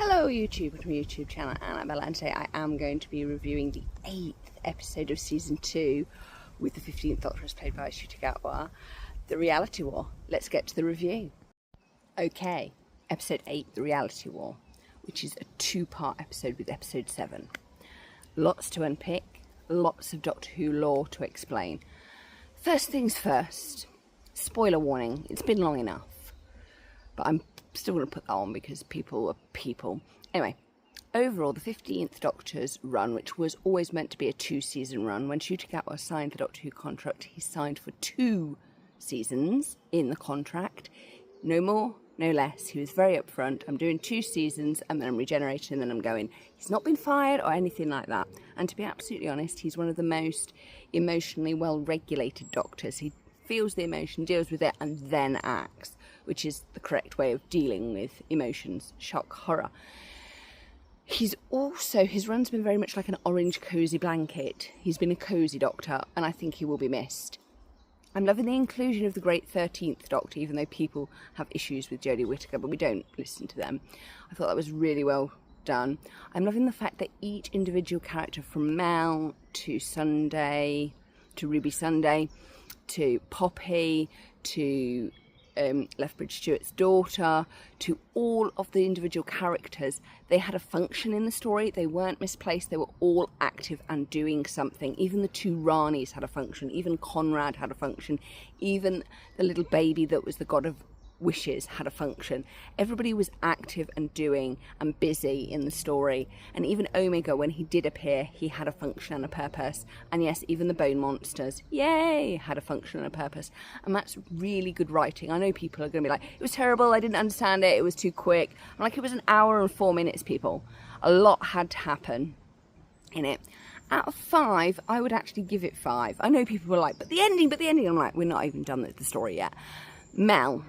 Hello YouTube, from YouTube channel Annabella, and today I am going to be reviewing the 8th episode of season 2 with the 15th Doctor as played by Gatwa, the Reality War. Let's get to the review. Okay, episode 8, the Reality War, which is a 2-part episode with episode 7. Lots to unpick, lots of Doctor Who lore to explain. First things first, spoiler warning, it's been long enough, but I'm still going to put that on because people are people. Anyway, overall, the 15th Doctor's run, which was always meant to be a 2-season run, when Gatwa signed the Doctor Who contract, he signed for 2 seasons in the contract. No more, no less. He was very upfront. I'm doing 2 seasons and then I'm regenerating and then I'm going. He's not been fired or anything like that. And to be absolutely honest, he's one of the most emotionally well-regulated Doctors. He feels the emotion, deals with it, and then acts, which is the correct way of dealing with emotions, shock, horror. His run's been very much like an orange cosy blanket. He's been a cosy Doctor, and I think he will be missed. I'm loving the inclusion of the great 13th Doctor, even though people have issues with Jodie Whittaker, but we don't listen to them. I thought that was really well done. I'm loving the fact that each individual character, from Mel to Sunday, to Ruby Sunday, to Poppy, to Lethbridge Stewart's daughter, to all of the individual characters, they had a function in the story. They weren't misplaced. They were all active and doing something. Even the 2 Ranis had a function. Even Conrad had a function. Even the little baby that was the god of wishes had a function. Everybody was active and doing and busy in the story. And even Omega, when he did appear, he had a function and a purpose. And yes, even the bone monsters, yay, had a function and a purpose. And that's really good writing. I know people are going to be like, it was terrible, I didn't understand it, it was too quick. I'm like, it was 1 hour and 4 minutes, people. A lot had to happen in it. Out of 5, I would actually give it 5. I know people were like, but the ending. I'm like, we're not even done with the story yet. Mel,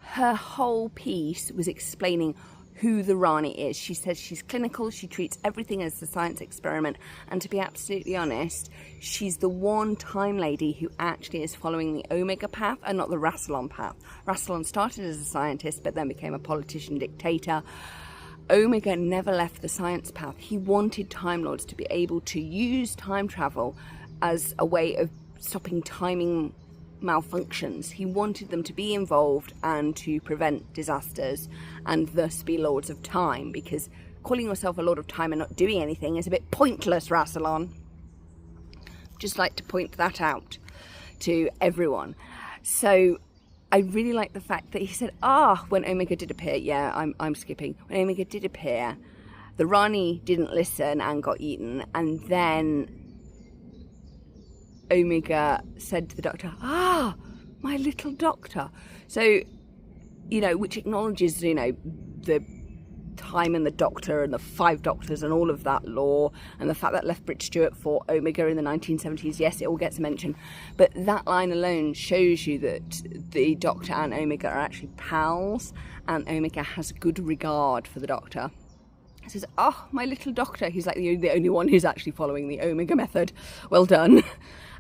her whole piece was explaining who the Rani is. She says she's clinical, she treats everything as a science experiment, and to be absolutely honest, she's the one time lady who actually is following the Omega path and not the Rassilon path. Rassilon started as a scientist but then became a politician dictator. Omega never left the science path. He wanted Time Lords to be able to use time travel as a way of stopping timing malfunctions. He wanted them to be involved and to prevent disasters and thus be Lords of Time, because calling yourself a Lord of Time and not doing anything is a bit pointless, Rassilon. Just like to point that out to everyone. So I really like the fact that he said, when Omega did appear, I'm skipping, when Omega did appear, the Rani didn't listen and got eaten, and then Omega said to the Doctor, my little Doctor. So, which acknowledges, the time and the Doctor and the 5 Doctors and all of that lore, and the fact that Lethbridge Stewart fought Omega in the 1970s. Yes, it all gets mentioned, but that line alone shows you that the Doctor and Omega are actually pals, and Omega has good regard for the Doctor. He says, my little Doctor. He's like the only one who's actually following the Omega method. Well done.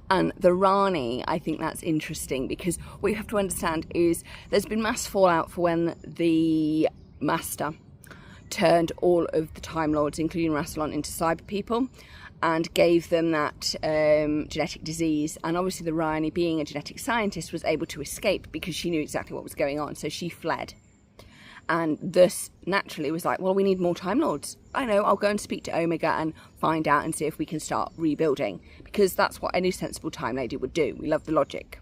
And the Rani, I think that's interesting, because what you have to understand is there's been mass fallout for when the Master turned all of the Time Lords, including Rassilon, into cyber people and gave them that genetic disease. And obviously the Rani, being a genetic scientist, was able to escape because she knew exactly what was going on. So she fled. And thus, naturally, was like, well, we need more Time Lords. I know, I'll go and speak to Omega and find out and see if we can start rebuilding. Because that's what any sensible Time Lady would do. We love the logic.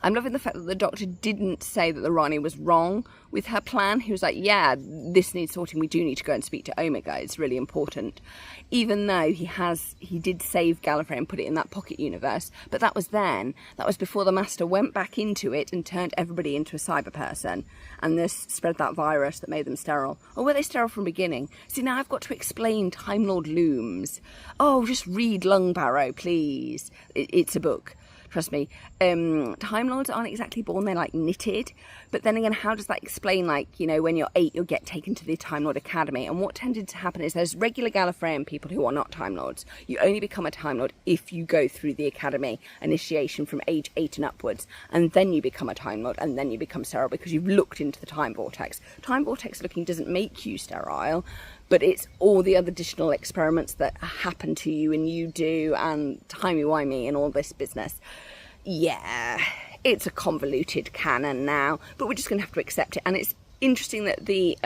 I'm loving the fact that the Doctor didn't say that the Rani was wrong with her plan. He was like, yeah, this needs sorting. We do need to go and speak to Omega. It's really important. Even though he did save Gallifrey and put it in that pocket universe. But that was then. That was before the Master went back into it and turned everybody into a cyber person. And this spread that virus that made them sterile. Or were they sterile from the beginning? See, now I've got to explain Time Lord looms. Just read Lungbarrow, please. It's a book. trust me. Time Lords aren't exactly born, they're like knitted. But then again, how does that explain, like, you know, when you're 8, you'll get taken to the Time Lord Academy. And what tended to happen is there's regular Gallifreyan people who are not Time Lords. You only become a Time Lord if you go through the Academy initiation from age 8 and upwards. And then you become a Time Lord, and then you become sterile because you've looked into the Time Vortex. Time Vortex looking doesn't make you sterile, but it's all the other additional experiments that happen to you and you do, and timey-wimey and all this business. Yeah, it's a convoluted canon now, but we're just going to have to accept it. And it's interesting that the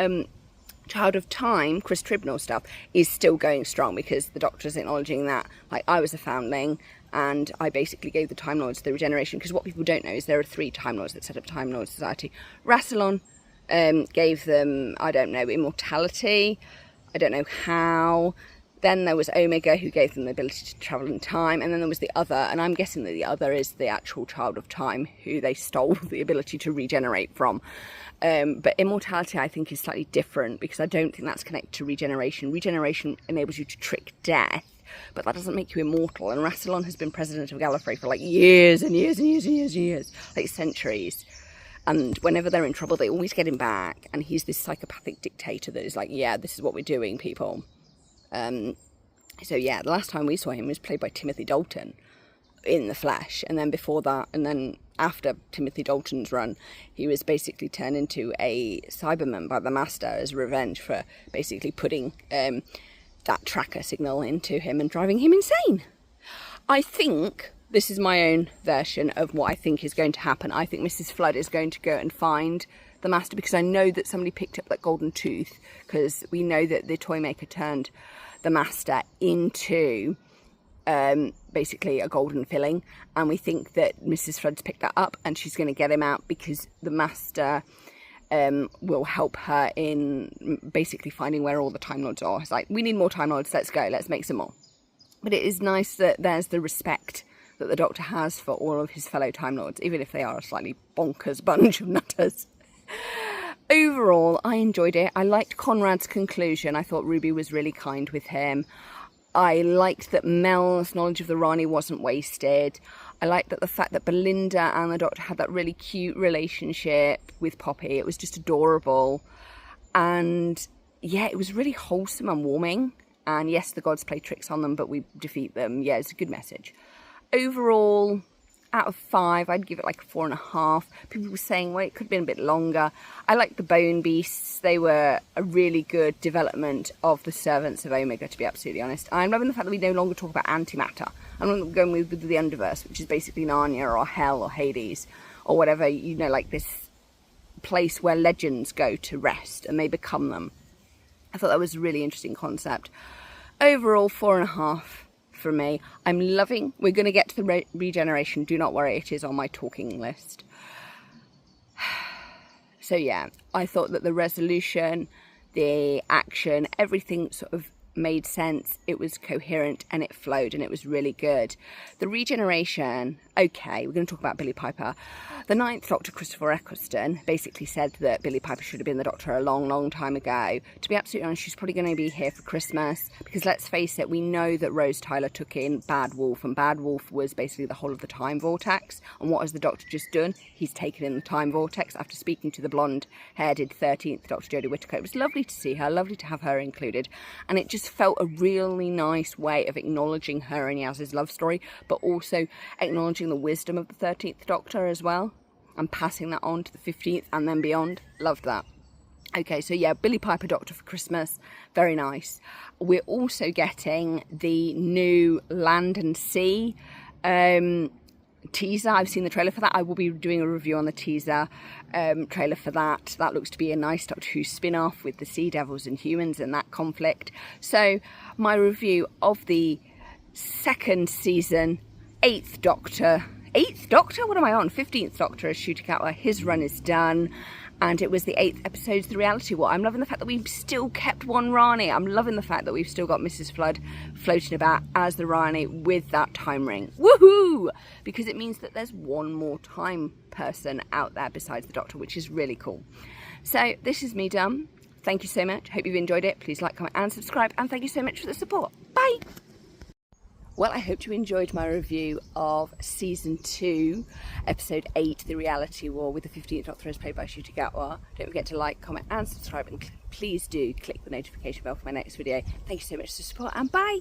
Child of Time, Chris Tribnall stuff, is still going strong, because the Doctor's acknowledging that, like, I was a foundling and I basically gave the Time Lords the regeneration, because what people don't know is there are 3 Time Lords that set up Time Lord Society. Rassilon gave them, I don't know, immortality. I don't know how. Then there was Omega, who gave them the ability to travel in time. And then there was the other, and I'm guessing that the other is the actual Child of Time, who they stole the ability to regenerate from. But immortality, I think, is slightly different, because I don't think that's connected to regeneration. Regeneration enables you to trick death, but that doesn't make you immortal. And Rassilon has been president of Gallifrey for like years and years and years and years and years, like centuries. And whenever they're in trouble, they always get him back. And he's this psychopathic dictator that is like, yeah, this is what we're doing, people. So yeah, the last time we saw him was played by Timothy Dalton in the flesh. And then before that, and then after Timothy Dalton's run, he was basically turned into a Cyberman by the Master as revenge for basically putting that tracker signal into him and driving him insane. I think this is my own version of what I think is going to happen. I think Mrs. Flood is going to go and find the Master, because I know that somebody picked up that golden tooth, because we know that the toy maker turned the Master into basically a golden filling, and we think that Mrs. Flood's picked that up and she's going to get him out, because the Master will help her in basically finding where all the Time Lords are. It's like, we need more Time Lords, let's go, let's make some more. But it is nice that there's the respect that the Doctor has for all of his fellow Time Lords, even if they are a slightly bonkers bunch of nutters. Overall, I enjoyed it. I liked Conrad's conclusion. I thought Ruby was really kind with him. I liked that Mel's knowledge of the Rani wasn't wasted. I liked that the fact that Belinda and the Doctor had that really cute relationship with Poppy. It was just adorable. And yeah, it was really wholesome and warming. And yes, the gods play tricks on them, but we defeat them. Yeah, it's a good message. Overall, out of 5, I'd give it like a 4.5. People were saying, well, it could have been a bit longer. I like the Bone Beasts. They were a really good development of the servants of Omega, to be absolutely honest. I'm loving the fact that we no longer talk about antimatter. I'm going with the Underverse, which is basically Narnia or Hell or Hades or whatever, you know, like this place where legends go to rest and they become them. I thought that was a really interesting concept. Overall, 4.5. for me. I'm loving, we're going to get to the regeneration, do not worry, it is on my talking list. So yeah, I thought that the resolution, the action, everything sort of made sense. It was coherent and it flowed and it was really good. The regeneration, okay, we're going to talk about Billie Piper. The 9th Doctor, Christopher Eccleston, basically said that Billie Piper should have been the Doctor a long, long time ago. To be absolutely honest, she's probably going to be here for Christmas, because let's face it, we know that Rose Tyler took in Bad Wolf, and Bad Wolf was basically the whole of the Time Vortex. And what has the Doctor just done? He's taken in the Time Vortex after speaking to the blonde-headed 13th Doctor, Jodie Whittaker. It was lovely to see her, lovely to have her included, and it just felt a really nice way of acknowledging her and Yaz's love story, but also acknowledging the wisdom of the 13th Doctor as well, and passing that on to the 15th and then beyond. Loved that. Okay, so yeah, Billie Piper Doctor for Christmas, very nice. We're also getting the new Land and Sea teaser. I've seen the trailer for that. I will be doing a review on the teaser trailer for that. That looks to be a nice Doctor Who spin-off with the Sea Devils and humans and that conflict. So my review of the 2nd season, 8th Doctor, what am I on? 15th Doctor as Shutakatwa. His run is done, and it was the 8th episode of the Reality War. I'm loving the fact that we've still kept one Rani. I'm loving the fact that we've still got Mrs. Flood floating about as the Rani with that time ring. Woohoo! Because it means that there's one more time person out there besides the Doctor, which is really cool. So this is me done. Thank you so much. Hope you've enjoyed it. Please like, comment and subscribe, and thank you so much for the support. Bye! Well, I hope you enjoyed my review of Season 2, Episode 8, The Reality War, with the 15th Doctor as played by Ncuti Gatwa. Don't forget to like, comment and subscribe, and please do click the notification bell for my next video. Thank you so much for the support, and bye!